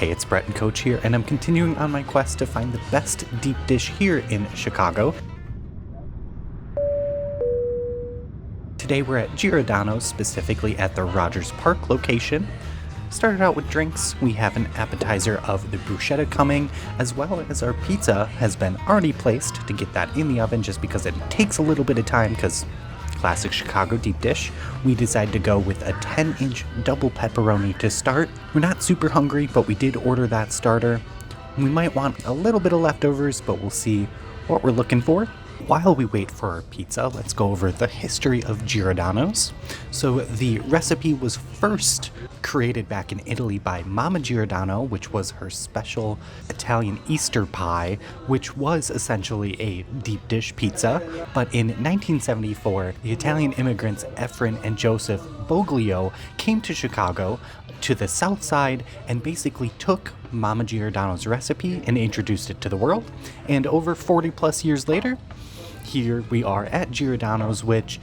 Hey, it's Brett and Coach here, and I'm continuing on my quest to find the best deep dish here in Chicago. Today we're at Giordano's, specifically at the Rogers Park location. Started out with drinks. We have an appetizer of the bruschetta coming, as well as our pizza has been already placed to get that in the oven just because it takes a little bit of time because classic Chicago deep dish. We decided to go with a 10-inch double pepperoni to start. We're not super hungry, but we did order that starter. We might want a little bit of leftovers, but we'll see what we're looking for. While we wait for our pizza, let's go over the history of Giordano's. So the recipe was first created back in Italy by Mama Giordano, which was her special Italian Easter pie, which was essentially a deep dish pizza. But in 1974, the Italian immigrants Efren and Joseph Boglio came to Chicago to the south side and basically took Mama Giordano's recipe and introduced it to the world. And over 40 plus years later, here we are at Giordano's, which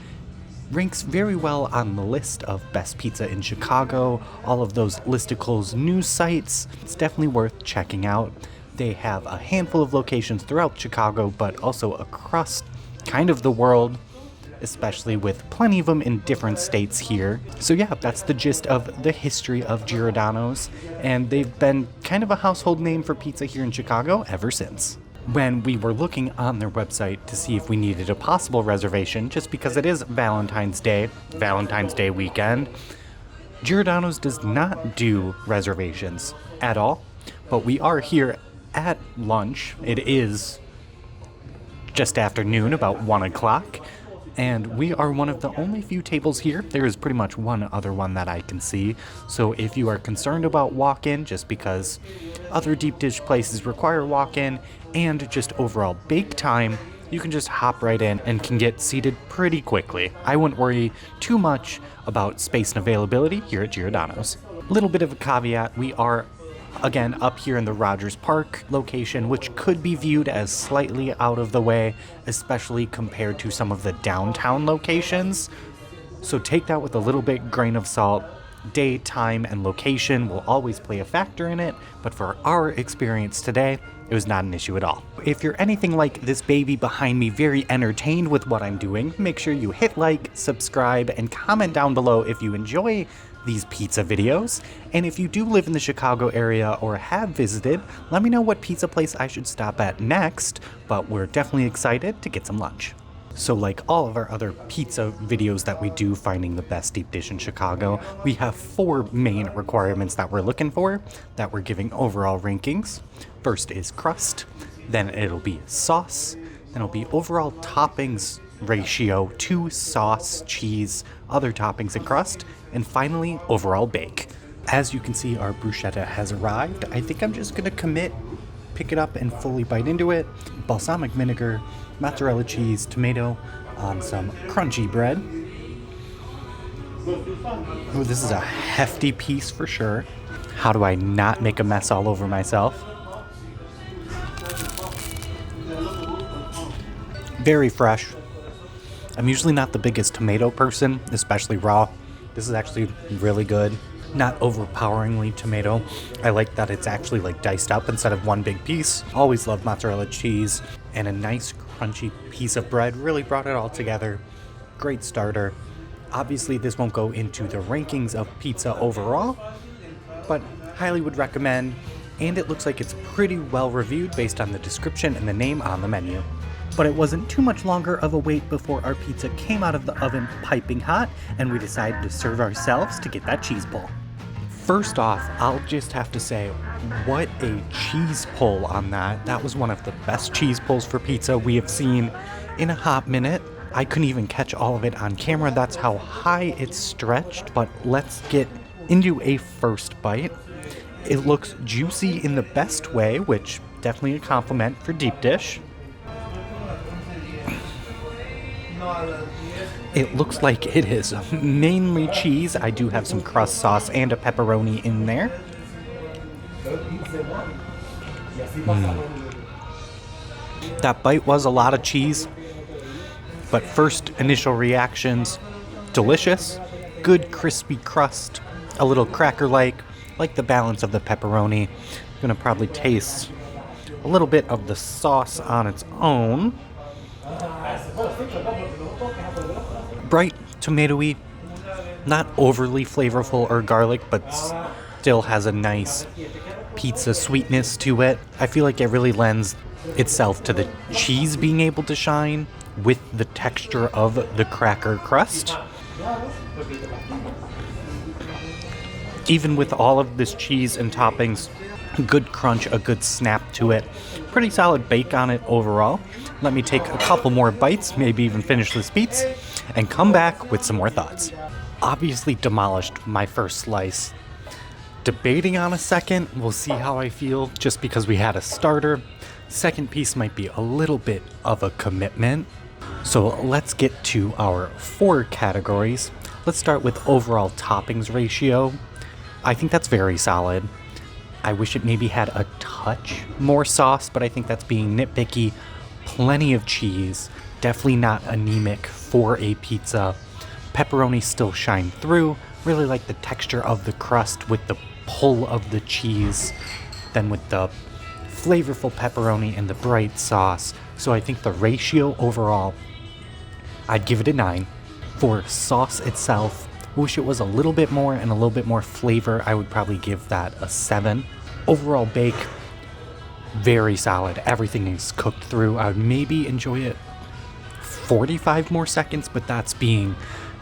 ranks very well on the list of best pizza in Chicago, all of those listicles news sites. It's definitely worth checking out. They have a handful of locations throughout Chicago, but also across kind of the world, especially with plenty of them in different states here. So yeah, that's the gist of the history of Giordano's, and they've been kind of a household name for pizza here in Chicago ever since. When we were looking on their website to see if we needed a possible reservation, just because it is Valentine's Day weekend, Giordano's does not do reservations at all, but we are here at lunch. It is just after noon, about 1 o'clock, and we are one of the only few tables here. There is pretty much one other one that I can see, so if you are concerned about walk-in, just because other deep dish places require walk-in and just overall bake time, you can just hop right in and can get seated pretty quickly. I wouldn't worry too much about space and availability here at Giordano's. Little bit of a caveat, we are again up here in the Rogers Park location, which could be viewed as slightly out of the way, especially compared to some of the downtown locations. So take that with a little bit grain of salt. Day, time, and location will always play a factor in it, but for our experience today, it was not an issue at all. If you're anything like this baby behind me, very entertained with what I'm doing, make sure you hit like, subscribe, and comment down below if you enjoy these pizza videos. And if you do live in the Chicago area or have visited, let me know what pizza place I should stop at next, but we're definitely excited to get some lunch. So like all of our other pizza videos that we do finding the best deep dish in Chicago, we have 4 main requirements that we're looking for, that we're giving overall rankings. First is crust, then it'll be sauce, then it'll be overall toppings ratio to sauce, cheese, other toppings, and crust, and finally overall bake. As you can see, our bruschetta has arrived. I think I'm just gonna pick it up and fully bite into it. Balsamic vinegar, mozzarella cheese, tomato on some crunchy bread. Ooh, this is a hefty piece for sure. How do I not make a mess all over myself? Very fresh. I'm usually not the biggest tomato person, especially raw. This is actually really good. Not overpoweringly tomato. I like that it's actually like diced up instead of one big piece. Always love mozzarella cheese, and a nice crunchy piece of bread really brought it all together. Great starter. Obviously this won't go into the rankings of pizza overall, but highly would recommend, and it looks like it's pretty well reviewed based on the description and the name on the menu. But it wasn't too much longer of a wait before our pizza came out of the oven piping hot, and we decided to serve ourselves to get that cheese pull. First off, I'll just have to say, what a cheese pull on that. That was one of the best cheese pulls for pizza we have seen in a hot minute. I couldn't even catch all of it on camera. That's how high it's stretched, but let's get into a first bite. It looks juicy in the best way, which definitely a compliment for deep dish. It looks like it is mainly cheese. I do have some crust sauce and a pepperoni in there. That bite was a lot of cheese, but first initial reactions, delicious, good crispy crust, a little cracker-like, Like the balance of the pepperoni. I'm gonna probably taste a little bit of the sauce on its own. Bright, tomatoey, not overly flavorful or garlic, but still has a nice pizza sweetness to it. I feel like it really lends itself to the cheese being able to shine with the texture of the cracker crust. Even with all of this cheese and toppings, good crunch, a good snap to it. Pretty solid bake on it overall. Let me take a couple more bites, maybe even finish this pizza, and come back with some more thoughts. Obviously demolished my first slice. Debating on a second, we'll see how I feel just because we had a starter. Second piece might be a little bit of a commitment. So let's get to our 4 categories. Let's start with overall toppings ratio. I think that's very solid. I wish it maybe had a touch more sauce, but I think that's being nitpicky. Plenty of cheese, definitely not anemic for a pizza. Pepperoni still shine through. Really like the texture of the crust with the pull of the cheese, then with the flavorful pepperoni and the bright sauce. So I think the ratio overall, I'd give it a 9. For sauce itself, wish it was a little bit more and a little bit more flavor. I would probably give that a 7. Overall bake, very solid. Everything is cooked through. I would maybe enjoy it 45 more seconds, but that's being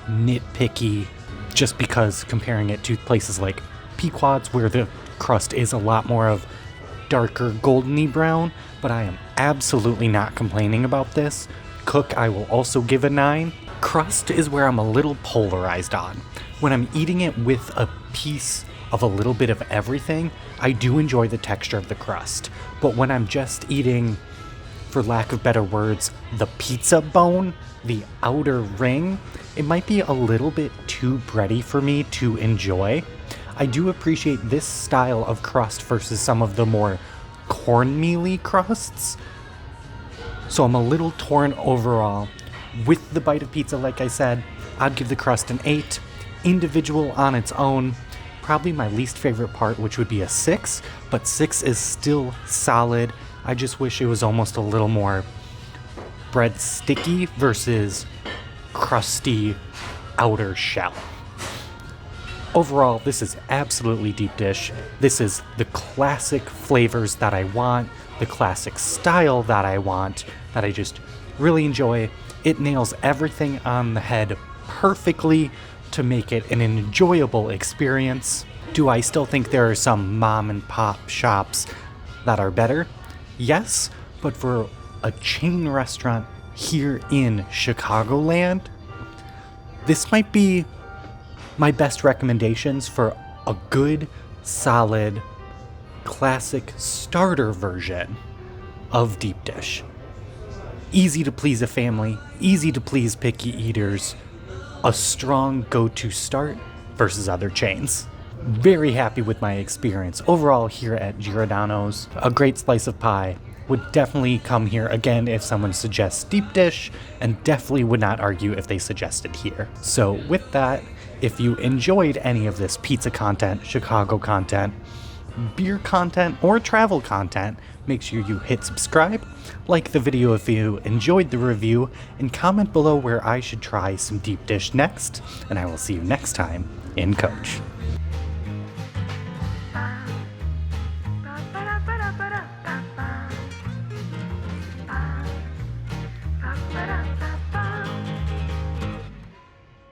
nitpicky just because comparing it to places like Pequod's where the crust is a lot more of darker goldeny brown, but I am absolutely not complaining about this. Cook, I will also give a 9. Crust is where I'm a little polarized on. When I'm eating it with a piece of a little bit of everything, I do enjoy the texture of the crust. But when I'm just eating, for lack of better words, the pizza bone, the outer ring, it might be a little bit too bready for me to enjoy. I do appreciate this style of crust versus some of the more cornmeal-y crusts. So I'm a little torn overall. With the bite of pizza, like I said, I'd give the crust an 8. Individual on its own, probably my least favorite part, which would be a 6, but 6 is still solid. I just wish it was almost a little more bread sticky versus crusty outer shell. Overall, this is absolutely deep dish. This is the classic flavors that I want, the classic style that I want, that I just really enjoy. It nails everything on the head perfectly to make it an enjoyable experience. Do I still think there are some mom and pop shops that are better? Yes, but for a chain restaurant here in Chicagoland, this might be my best recommendations for a good, solid, classic starter version of deep dish. Easy to please a family, easy to please picky eaters, a strong go-to start versus other chains. Very happy with my experience overall here at Giordano's. A great slice of pie. Would definitely come here again if someone suggests deep dish, and definitely would not argue if they suggested here. So with that, if you enjoyed any of this pizza content, Chicago content, beer content, or travel content, make sure you hit subscribe, like the video if you enjoyed the review, and comment below where I should try some deep dish next, and I will see you next time in Coach.